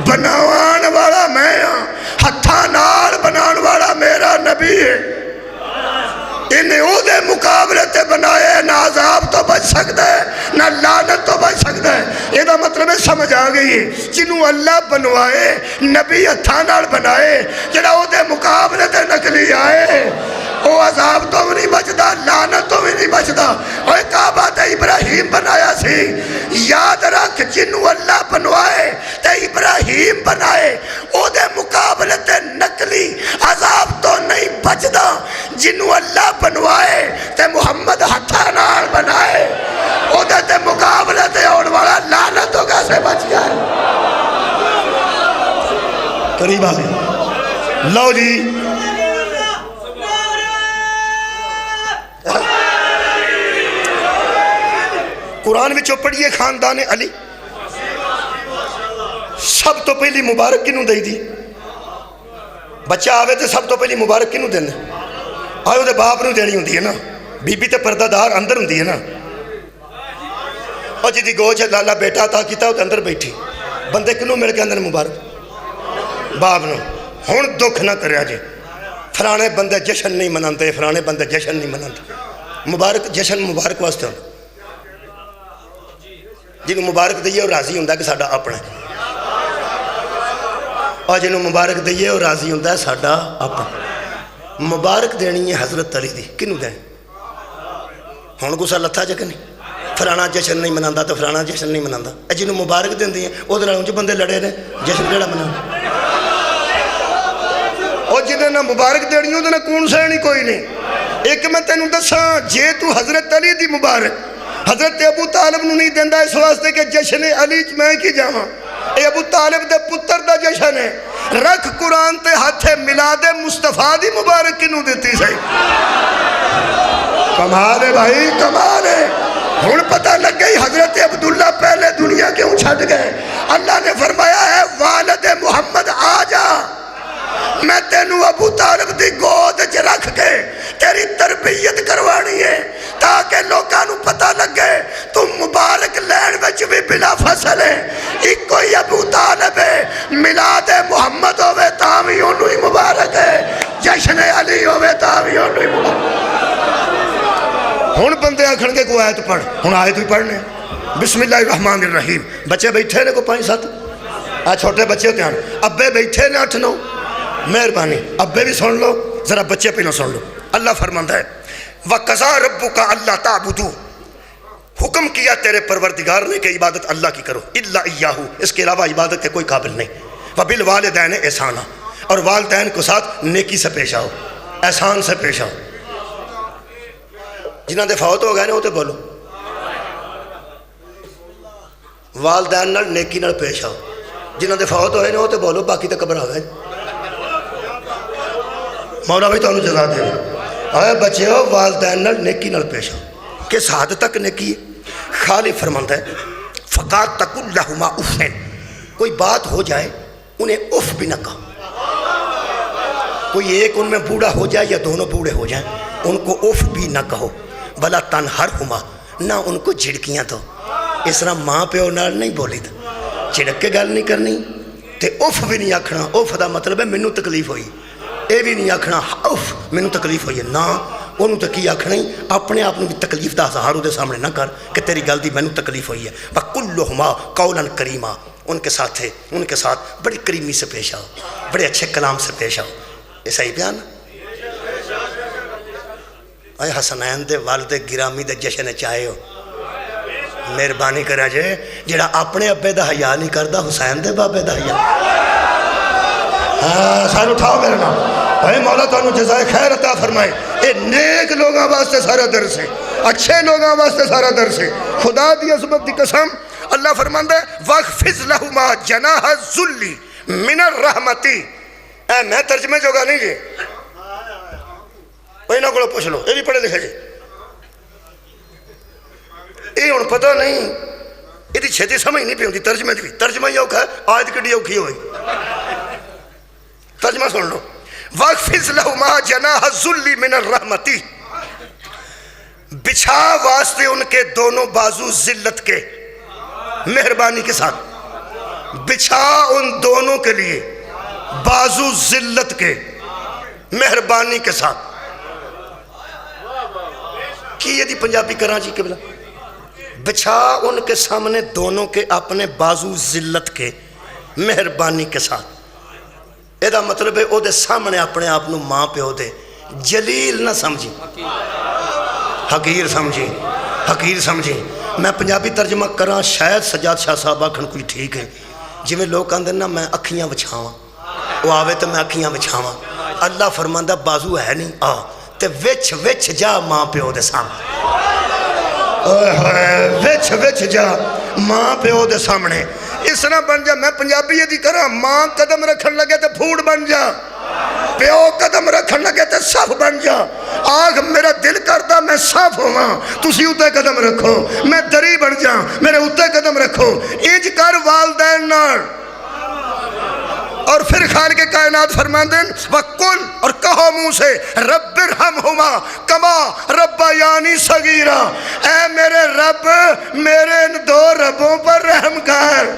بنوان والا میں ہاں، ہتھاں نال بنان والا میرا نبی ہے۔ انہیں او دے مقابلے تے بنائے، نہ عذاب تو بچ سکتا ہے نہ لعنت تو بچ سکتا ہے۔ یہ دا مطلب ہے سمجھ آ گئی ہے، جنہوں اللہ بنوائے نبی ہتھاں نال بنائے، جڑا او دے مقابلے تے نکلی آئے، او عذاب تو بھی نہیں بچتا، لعنت تو بھی نہیں بچتا۔ اور کعبہ تے ابراہیم بنایا سی، یاد رکھ جنہوں اللہ بنوائے تے ابراہیم بنائے، او دے مقابلے تے نکلی عذاب تو نہیں بچتا۔ جنہوں اللہ بنوائے تے محمد ہتھاں نال بنائے، او دے تے مقابلے تے اور والا لعنت تو کیسے بچ جائے؟ قریب آ گئے، لو جی قرآن وچوں پڑھیے خاندان علی سب تو پہلی مبارک کنوں دے دی؟ بچہ آوے تے سب تو پہلی مبارک کنوں دینے؟ آئے دے باپ نو دینی ہوندی ہے نا، بی بی تے پردہ دار اندر ہوندی ہے نا، اور جی دی گوچ لالا بیٹا عطا کیتا وہ اندر بیٹھی، بندے کنوں مل کے اندر مبارک باپ نو۔ ہن دکھ نہ کریا جی فلانے بندے جشن نہیں مناندے، فلانے بندے جشن نہیں مناندے، مبارک جشن مبارک واسطے ہوندے، جنہوں مبارک دئیے اور راضی ہوندہ کہ ساڈا اپنا ہے، اور جنہوں مبارک دئیے اور راضی ہوندہ ہے ساڈا اپنا۔ مبارک دینی ہے حضرت علی دی، کنوں دیں؟ ہون گسا لتھا جا کہ نہیں؟ فلانا جشن نہیں مناندہ تو فلانا جشن نہیں مناندہ، جنہوں مبارک دیں دی ہیں وہ دلال انچو بندے لڑے نے جشن کیڑا مناندہ، اور جنہوں نے مبارک دینی ہوں تو کون سہنی کوئی نہیں۔ ایک میں تینوں دساں جے تو حضرت علی دی مبارک حضرت ابو طالب نو نہیں دیندہ اس واسطے کہ جشن علی میں کی جاواں، اے ابو طالب دے پتر دا جشن ہے۔ رکھ قرآن تے ہاتھے میلاد مصطفیٰ دی مبارک کنوں دیتی صحیح۔ کمال ہے بھائی، کمال ہے۔ ہن پتہ لگ گئی حضرت عبداللہ پہلے دنیا کیوں چھٹ گئے۔ اللہ نے فرمایا ہے والد محمد آ جا، میں تینوں ابو طالب دی گود چ رکھ کے تیری تربیت کروانی ہے تاکہ لوگاں نوں پتہ لگے تم مبارک لین وچ بھی بلا فصل ہے، ایک کوئی ابو طالب ہے، میلاد محمد ہوئے تاں وی اونوں ہی مبارک ہے، جشن علی ہوئے تاں وی اونوں ہی مبارک۔ ہن بندے آکھن کے کوئی آیت پڑھ، ہن آیت بھی پڑھنے بسم اللہ الرحمن الرحیم۔ بچے بیٹھے نے کو 5-7 چھوٹے بچے ہوتے ہیں، ابے بیٹھے نے 8-9، مہربانی ابے بھی سن لو، ذرا بچے پہ نہ سن لو۔ اللہ فرماتا ہے وَقَضَىٰ رَبُّكَ أَلَّا تَعْبُدُوا، حکم کیا تیرے پروردگار نے کہ عبادت اللہ کی کرو، إِلَّا إِيَّاهُ، اس کے علاوہ عبادت کے کوئی قابل نہیں، وَبِالْوَالِدَيْنِ إِحْسَانًا، اور والدین کو ساتھ نیکی سے پیش آؤ، احسان سے پیش آؤ۔ جنہاں دے فوت ہو گئے نے وہ تے بولو، والدین نال نیکی نال پیش آؤ، جنہاں دے فوت ہوئے نے وہ تے بولو، باقی تے قبر آ گئے۔ مولا بھی تو انہوں جزا دے اے بچے ہو والدین نال نیکی نال پیش آؤ، کس حد تک نیکی ہے؟ خالق فرماتا ہے فَقَاتْ تَقُلْ لَهُمَا اُفٍ، کوئی بات ہو جائے انہیں اف بھی نہ کہو، کوئی ایک ان میں بوڑھا ہو جائے یا دونوں بوڑھے ہو جائیں ان کو اف بھی نہ کہو، بلا تنہرہما، نہ ان کو جھڑکیاں دو، اس طرح ماں پیو نال نہیں بولی دا، جھڑک کے گل نہیں کرنی تے اف بھی نہیں آکھنا۔ اف دا مطلب ہے مینوں تکلیف ہوئی، اے بھی نہیں آکھنا اف مینوں تکلیف ہوئی ہے، نہ انہوں تو کی آکھنا ہی اپنے آپ بھی تکلیف دا اظہار دے سامنے نہ کر کہ تیری گل دی مینوں تکلیف ہوئی ہے۔ وَقُلُّهُمَا قَوْلًا كَرِيمًا، ان کے ساتھ بڑی کریمی سے پیش آؤ، بڑے اچھے کلام سے پیش آؤ۔ یہ صحیح بیان؟ اے حسنین دے والد گرامی دے جشن چاہے ہو، مہربانی کرا جے جڑا اپنے ابے دا حیا نہیں کردا حسین دے بابے دا حیا۔ ہاں سار اٹھاؤ میرے نام، اے مولا تو انہوں جزائے خیر عطا فرمائے۔ اے نیک لوگاں واسطے سارا درس ہے، اچھے لوگاں واسطے سارا درس ہے۔ خدا دی عظمت دی قسم اللہ فرماندا ہے وَاخْفِضْ لَهُمَا جَنَاحَ الذُّلِّ مِنَ الرَّحْمَةِ، اے میں ترجمے جوگا نہیں جی، وہ انہوں کو پوچھ لو، یہ بھی پڑھے لکھے جی، یہ ان پتہ نہیں، یہ دی چھتی سمجھ نہیں پہ ہوتی ترجمے دی، ترجمہ یہ ہوگا آیت کڑی اوکھی ہوئی، ترجمہ سن لو وَاخْفِضْ لَهُمَا جَنَاحَ الذُّلِّ مِنَ الرَّحْمَةِ، بچھا واسطے ان کے دونوں بازو ذلت کے، مہربانی کے ساتھ بچھا ان دونوں کے لیے بازو ذلت کے، مہربانی کے ساتھ۔ کی یہ دی پنجابی کراچی کے بلا بچھا ان کے سامنے دونوں کے اپنے بازو ذلت کے، مہربانی کے ساتھ۔ یہ مطلب ہے او دے سامنے اپنے آپ نو ماں پہ ہو دے جلیل نہ سمجھی، حقیر سمجھی، حقیر سمجھی۔ میں پنجابی ترجمہ کراں شاید سجاد شاہ صاحب آکھن کوئی ٹھیک ہے، جی میں لوگ کہندے نا میں اکھیاں وچھاواں، وہ آوے تو میں اکھیاں وچھاواں، اللہ فرماندہ بازو ہے نہیں آ تے وچ وچ جا ماں پہ ہو دے سامنے، وچ وچ جا ماں پہ ہو دے سامنے، اس طرح بن جا۔ میں پنجابی یہ دی کرا ماں قدم رکھن لگے تے پھوڑ بن جا، پیو قدم رکھن لگے تے صف بن جا، آگ میرا دل کرتا میں صف ہوا تسی اتے قدم رکھو، میں دری بن جا میرے اتے قدم رکھو، انج کر والدین نار۔ اور پھر خالق کائنات فرماندے وَقُلْ، اور کہو منہ سے رب ارحمہما کما ربیانی صغیرا، اے میرے رب میرے ان دو ربوں پر رحم کر۔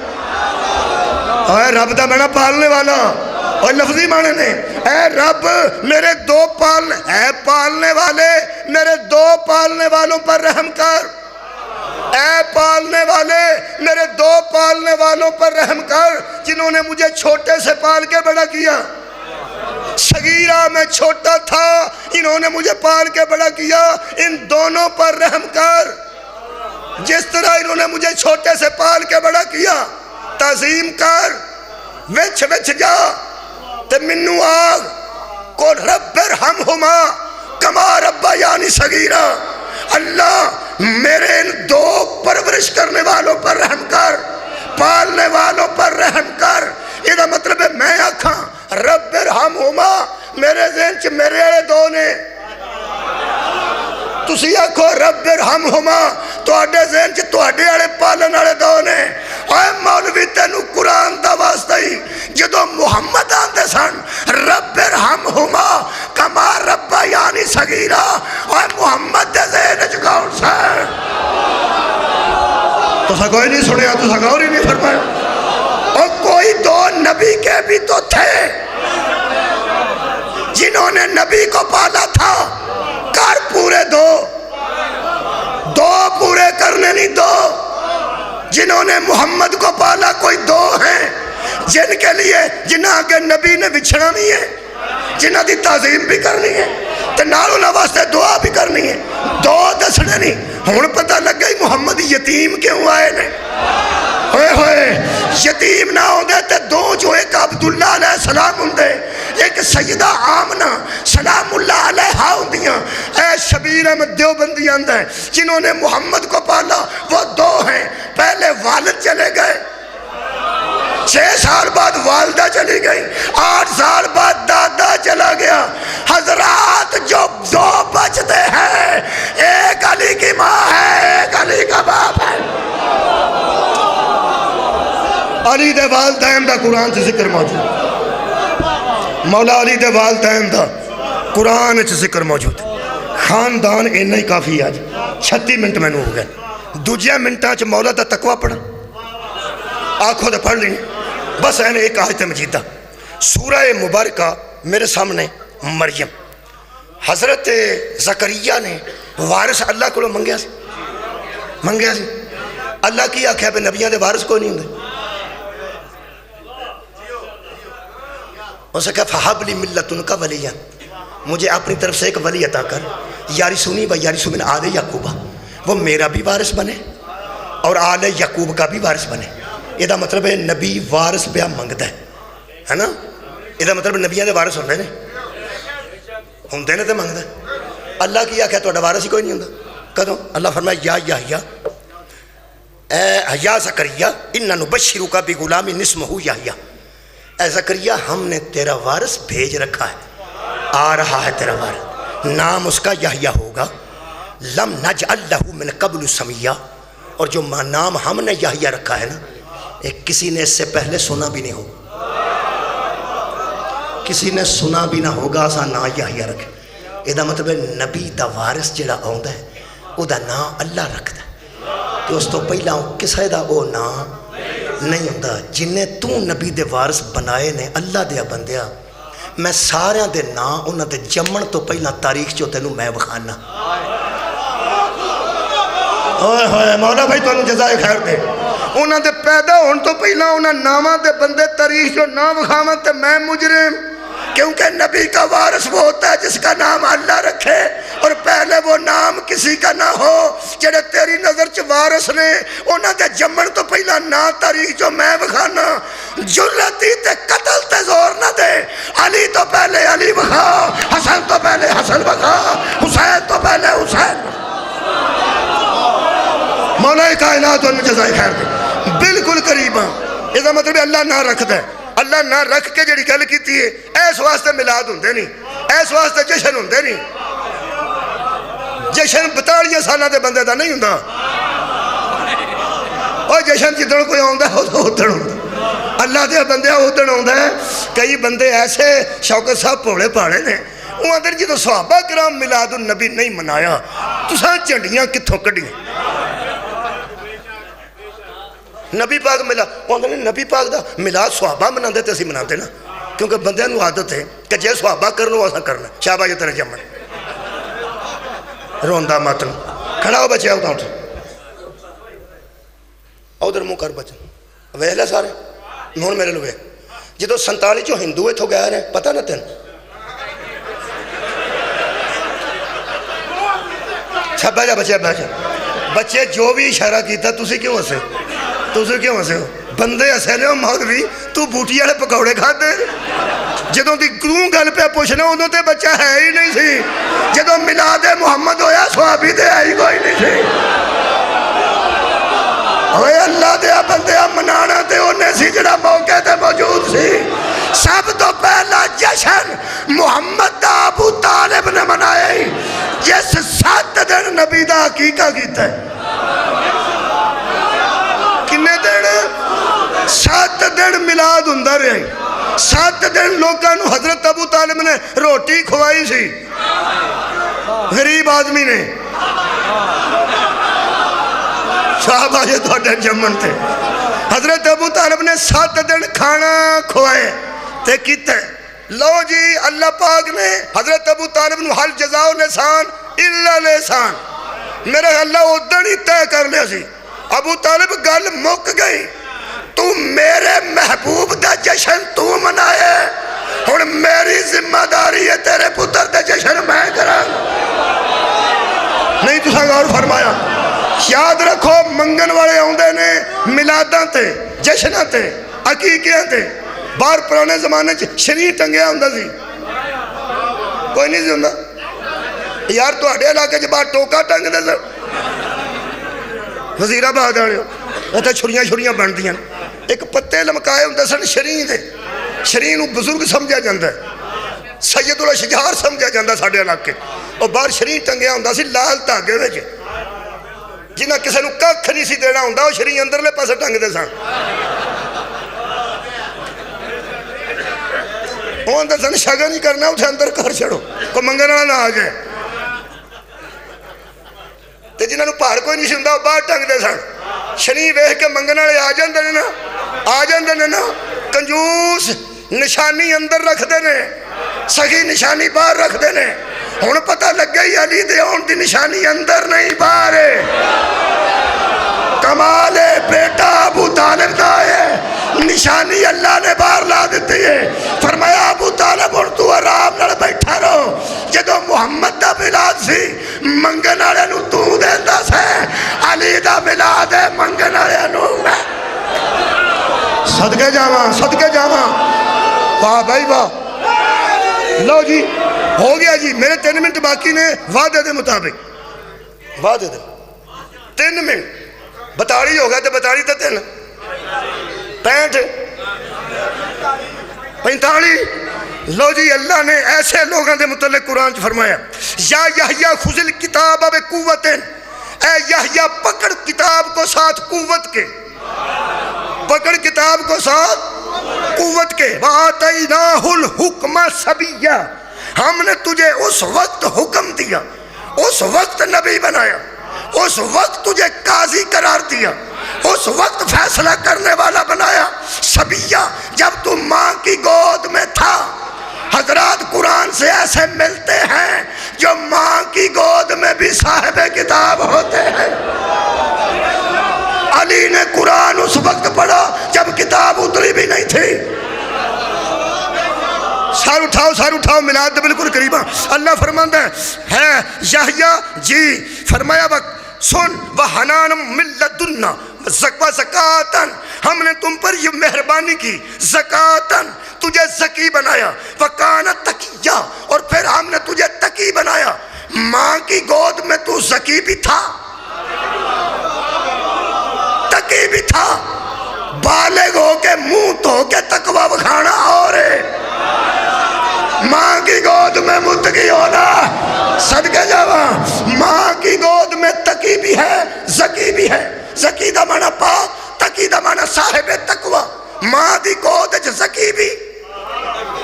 اے رب دا بنا پالنے والا، اور لفظی معنی نے اے رب میرے دو پالنے والے میرے دو پالنے والوں پر رحم کر، اے پالنے والے میرے دو پالنے والوں پر رحم کر جنہوں نے مجھے چھوٹے سے پال کے بڑا کیا، صغیرہ میں چھوٹا تھا انہوں نے مجھے پال کے بڑا کیا، ان دونوں پر رحم کر، جس طرح انہوں نے مجھے چھوٹے سے پال کے بڑا کیا تعظیم کر، وچ وچ جا تے منو آگ کو رب ارحمہما کما ربیانی صغیرا، اللہ میرے ان دو پرورش کرنے والوں پر رحم کر، پالنے والوں پر رحم کر۔ یہ مطلب ہے میں آکھاں رب ارحمہما، میرے ذہن چ میرے والے دو نے، تسی آکھو رب ارحمہما، تواڈے ذہن چ تواڈے والے پالن والے دو نے۔ اے مولوی تینوں قرآن دا واسطہ ہی جدو محمد آندے سن رب ارحمہما کما ربیانی صغیرا، اے محمد دے ذہن چ کون سا؟ تسا کوئی نہیں سنیا، تسا غور ہی نہیں فرمایا۔ اور کوئی دو نبی کے بھی تو تھے جنہوں نے نبی کو پالا تھا، کر پورے دو پورے کرنے نہیں دو۔ جنہوں نے محمد کو پالا کوئی دو ہیں جن کے لیے جنہاں کے نبی نے بچھڑا نہیں ہے، جنہاں دی تعظیم بھی کرنی ہے تے نال انہاں واسطے دعا بھی کرنی ہے، دو دسنے نہیں۔ ہن پتہ لگ گئی محمد یتیم کیوں آئے نے۔ ہوئے ہوئے یتیم نہ ہوندے تے دو جو ایک عبداللہ علیہ السلام ہوندے، ایک سیدہ آمنہ سلام اللہ علیہا ہوندیاں۔ اے شبیر احمد دیوبندی اندر جنہوں نے محمد کو پالا وہ دو ہیں۔ پہلے والد چلے گئے، 6 سال بعد والدہ چلی گئی، 8 سال بعد دادا چلا گیا۔ حضرات جو دو بچتے ہیں، ایک علی کی ماں ہے، ایک علی کا باپ ہے۔ علی دے والدین دا قرآن سے ذکر موجود، مولا علی دے والدین دا قرآن سے ذکر موجود۔ خاندان اینا ہی کافی آج 36 منٹ میں نے ہو گئے، دوجہ منٹاں چ مولا دا تقوی پڑھا، آنکھوں دے پڑھ لیں بس۔ اینے ایک آیت مجیدہ سورہ مبارکہ میرے سامنے، مریم حضرت زکریا نے وارث اللہ کو منگیا سی، اللہ کی آکھیا پہ نبیاں دے وارث کو نہیں ہوندے۔ اسے کہا فہب لی من لدنک ولیّا، مجھے اپنی طرف سے ایک ولی عطا کر، یارثنی و یارث من آل یعقوب، وہ میرا بھی وارث بنے اور آل یعقوب کا بھی وارث بنے۔ یہ دا مطلب ہے نبی وارث پہ منگتا ہے نا، یہ دا مطلب نبیاں دے وارث ہوندے نے تے منگتا ہے۔ اللہ کی آکھیا تہاڈا وارث ہی کوئی نہیں ہوندا، کدوں؟ اللہ فرمایا یا یحییٰ، اے یا زکریا انا نبشرک بغلام اسمہ یحییٰ، اے زکریا ہم نے تیرا وارث بھیج رکھا ہے، آ رہا ہے تیرا وارث، نام اس کا یحییٰ ہوگا، لم نجعل لہ من قبل سمیہ، اور جو نام ہم نے یحییٰ رکھا ہے نا، ایک کسی نے اس سے پہلے سنا بھی نہیں ہو، کسی نے سنا بھی نہ ہوگا اسا نا یحییٰ رکھے۔ یہ دا مطلب ہے نبی دا وارث جڑا آندا ہے او دا نا اللہ رکھدا ہے، تو اس تو پہلا کسے دا او نا نہیں ہوندا۔ جنہیں تو نبی دے وارث بنائے نے اللہ دیا بندیا، میں سارے دے نا انہاں دے جمن تو پہلا تاریخ چو تینوں میں بخانا۔ ہوئے ہوئے مولا بھائی تو انہوں جزائے خیر دے، انہاں دے پیدا ہون تو پہلا انہاں نامہ دے بندے تاریخ چو نا بخاون تے میں مجرم، کیونکہ نبی کا وارث وہ ہوتا ہے جس کا نام اللہ رکھے، اور پہلے وہ نام کسی کا نہ ہو۔ جڑے تیری نظر چ وارث نے انہاں دے جمن تو پہلا نا تاریخ جو میں بخانا، جرتی تے قتل تے زور نہ دے، علی تو پہلے علی بخا، حسن تو پہلے حسن بخا، حسین تو پہلے حسین بخا۔ مولا کائنات ان جزائے خیر دے، بالکل قریب ہاں۔ اس کا مطلب اللہ نہ رکھتا ہے، اللہ نہ رکھ کے جڑی گل کیتی ہے، ایس واسطے میلاد ہوندے نہیں، ایس واسطے جشن ہوندے نہیں۔ جشن 42 سالہ دے بندے دا نہیں ہوندا، اور جشن جدن کوئی آندا ہے ادھر ہوندا، اللہ دے بندے ادھر ہوندا ہے۔ کئی بندے ایسے شوکت صاحب پوڑے پاڑے نے، وہ اندر جدو صحابہ کرام میلاد النبی نہیں منایا، تساں جھنڈیاں کتھوں کڈیاں؟ نبی پاک ملا، وہ اندر نبی پاک دا میلاد صحابہ مناندے تے اسی مناندے نا، کیونکہ بندے نو عادت ہے کہ جے صحابہ کرنو اساں کرنا، شاباش تیرے جمن، روندا ماتن، کھڑا ہو بچے آؤ ادھر منہ کر بچن، ویخ لے سارے ہوں میرے لوگ جدو 47 چو ہندو اتھوں گئے رہے، پتہ نہ تین بہ جا بچے، بہ جا بچے، جو بھی اشارہ کیتا تسی کیوں ہسے، تسی کیوں ہسے ہو؟ بندے ہسے نے مولوی تو بوٹی والے پکوڑے کھاتے جدوں دی کیوں گل پہ پوچھنا ادوں تے بچہ ہے ہی نہیں سی، جدوں میلاد محمد ہویا صحابی تے ہے ہی کوئی نہیں سی۔ اوے اللہ دیا بندیا منانا تے انہیں سی جڑا موقع تے موجود سی۔ سب تو پہلا جشن محمد دا ابو طالب نے منائے جس 7 دن نبی دا عقیقہ کیتا ہے۔ کنے دن؟ 7 دن میلاد ہوندا رہے، 7 دن لوگاں نو حضرت ابو طالب نے روٹی کھوائی سی، غریب آدمی نے۔ صحابہ یہ تو جمن تھے، حضرت ابو طالب نے 7 دن کھانا کھوائے تے کیتے۔ لو جی اللہ پاک نے حضرت ابو طالب نو حل جزاؤ لسان الا لسان، میرے اللہ ادھر ہی طے کر لیا سی۔ ابو طالب گل مک گئی، تو میرے محبوب دا جشن تو منائے، ہن میری ذمہ داری ہے تیرے پتر دا جشن میں کراں۔ نہیں تو غور فرمایا؟ یاد رکھو منگن والے آندے نے میلاداں تے، جشناں تے، عقیقیاں تے۔ باہر پرانے زمانے شریع ٹنگیا ہوندا سی، کوئی نہیں سی ہوندا یار، تواڈے علاقے چ باہر ٹوکا ٹنگ دے سن، وزیر آباد والے اتنے چھریاں بندیاں، ایک پتے لمکائے ہوندے سن شریع دے۔ شریع نو بزرگ سمجھا جاندا ہے، سید الاشجار سمجھا جاندا ساڈے علاقے، اور باہر شریع ٹنگیا ہوندا سی لال دھاگے وچ، جنہ کسے نو ککھ نہیں سی دینا ہوندا، وہ شریع اندرلے پاسے ٹنگ دے سن۔ وہ اندر سن شگن ہی کرنا، اسے اندر کر چھڑو، کوئی منگن والا نہ آ جائے۔ تے جنہاں نو پہاڑ کوئی نہیں سی ہوندا، وہ باہر ٹنگ دے سن۔ شریع ویکھ کے منگن والے آ جاندے نے نا، آ جاندے نے نا، کنجوس نشانی اندر رکھ دے نے، سخی نشانی باہر رکھ دے نے۔ ہن پتہ لگ گئی علی دے آن دی نشانی اندر نہیں باہر ہے۔ کمال ہے بیٹا ابو طالب دا ہے، نشانی اللہ نے باہر لا دیتی ہے۔ فرمایا ابو طالب اور تو آرام نال بیٹھا رہو، جدو محمد دا میلاد سی منگن والے نو تو دیندا سے، علی دا میلاد ہے منگن والے نو میں۔ صدقے جاواں، صدقے جاواں، واہ بھائی واہ۔ لو جی ہو گیا جی، میرے 3 منٹ باقی نے، وعدے دے مطابق، وعدے دے 3 منٹ، 42 ہو گیا تو 42 تے 3 65 45۔ لو جی اللہ نے ایسے لوگوں دے متعلق قرآن چ فرمایا، یا یحییٰ خذ الکتاب بقوت، اے یحییٰ پکڑ کتاب کو ساتھ قوت کے، پکڑ کتاب کو ساتھ قوت کے۔ وَآتَيْنَاهُ الْحُكْمَ صَبِيًّا، ہم نے تجھے اس وقت حکم دیا، اس وقت نبی بنایا، اس وقت تجھے قاضی قرار دیا، اس وقت فیصلہ کرنے والا بنایا، صبیہ جب تو ماں کی گود میں تھا۔ حضرات قرآن سے ایسے ملتے ہیں جو ماں کی گود میں بھی صاحب کتاب ہوتے ہیں۔ علی نے قرآن اس وقت پڑھا جب کتاب اتری بھی نہیں تھی۔ سار اٹھاؤ، میلاد بالکل قریبا۔ اللہ فرماتا ہے یحییٰ جی، فرمایا وقت سن، وَحَنَانٌ مِّن لَدُنَّا وَزَکَاتًا، ہم نے تم پر یہ مہربانی کی، زکاتًا تجھے زکی بنایا، وَكَانَ تَقِيًّا اور پھر ہم نے تجھے تقی بنایا۔ ماں کی گود میں تو زکی بھی تھا، تقی بھی تھا، بالغ ہو کے منہ دھو کے تقوی بکھانا اور ماں کی گود میں متقی ہونا۔ صدقے جاواں، ماں کی گود میں تقی بھی ہے، زکی بھی ہے۔ زکی دا معنی پاک، تقی دا معنی صاحب تقوی۔ ماں دی گود وچ زکی بھی،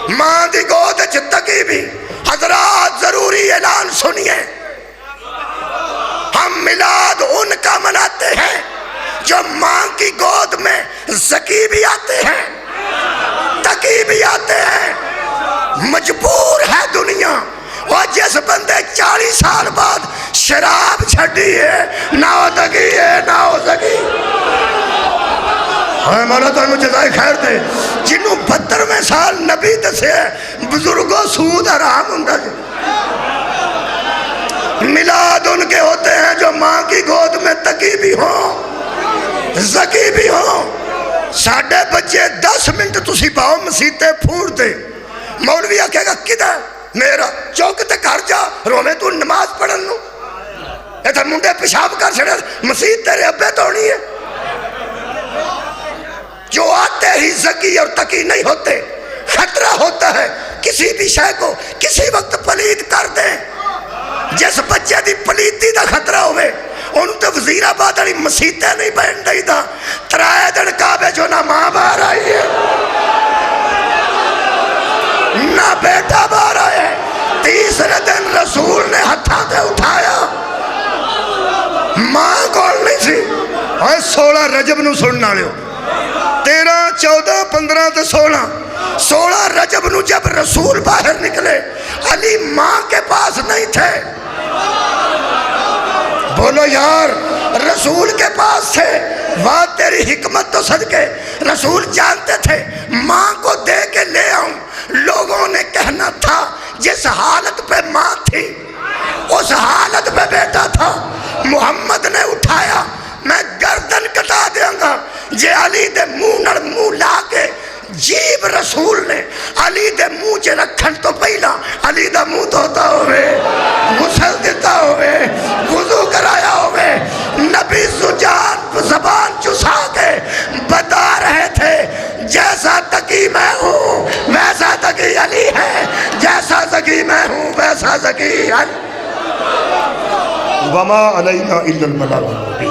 ماں دی گود وچ تقی بھی۔ حضرات ضروری اعلان سنیے، ہم میلاد ان کا مناتے ہیں جو ماں کی گود میں زکی بھی آتے ہیں، تقی بھی آتے ہیں۔ مجبور ہے دنیا، وہ جس بندے 40 سال بعد شراب چھڑی ہے، نہ ہو تقی ہے نہ ہو زکی۔ ہاں مولا تو انہوں جزائے خیر دے، جنہوں 72ویں سال نبی دسے بزرگوں سود حرام ہوں گا۔ میلاد ان کے ہوتے ہیں جو ماں کی گود میں تقی بھی ہوں، زکی بھی ہوں۔ ساڑھے بچے 10 منٹ تسی پاؤ مسیطے پھوڑ دے، مولوی آکھے گا کدھر میرا چوک تے گھر جا روے تو نماز پڑھن نو ادھر منڈے پیشاب کر چھڑے مسجد تیرے ابے تو نہیں ہے جو آتے ہی ذکی اور تقی نہیں ہوتے خطرہ ہوتا ہے کسی بھی شے کو کسی وقت پلید کر دیں جس بچے دی پلیتی دا خطرہ ہوئے انہوں تے وزیر آباد علی مسیطیں نہیں بہن دائی دا ترائے دن کعبے جو نہ ماں باہر آئی ہے نہ بیٹا باہر آئے تیسرے دن رسول نے ہتھاں تے اٹھایا ماں کول نہیں سی اور 16 رجب نو سننا لیو 13 14 15 تے 16 رجب نو جب رسول باہر نکلے علی ماں کے پاس نہیں تھے بولو یار رسول کے پاس تھے واہ تیری حکمت تو صدقے رسول جانتے تھے ماں کو دے کے لے آؤں لوگوں نے کہنا تھا جس حالت پہ ماں تھی اس حالت پہ بیٹا تھا محمد نے اٹھایا میں گردن کٹا دیاں گا جے علی دے منہ نڑ منہ لا کے جیب رسول نے علی دے منہ چے رکھن تو پہلا علی دا منہ دھوتا ہوئے غسل دیتا ہوئے وضو کرایا ہوئے نبی زبان چسا کے بتا رہے تھے جیسا تقی میں ہوں ویسا تقی علی ہے جیسا تقی میں ہوں ویسا تقی علی وما علینا الا البلاغ المبین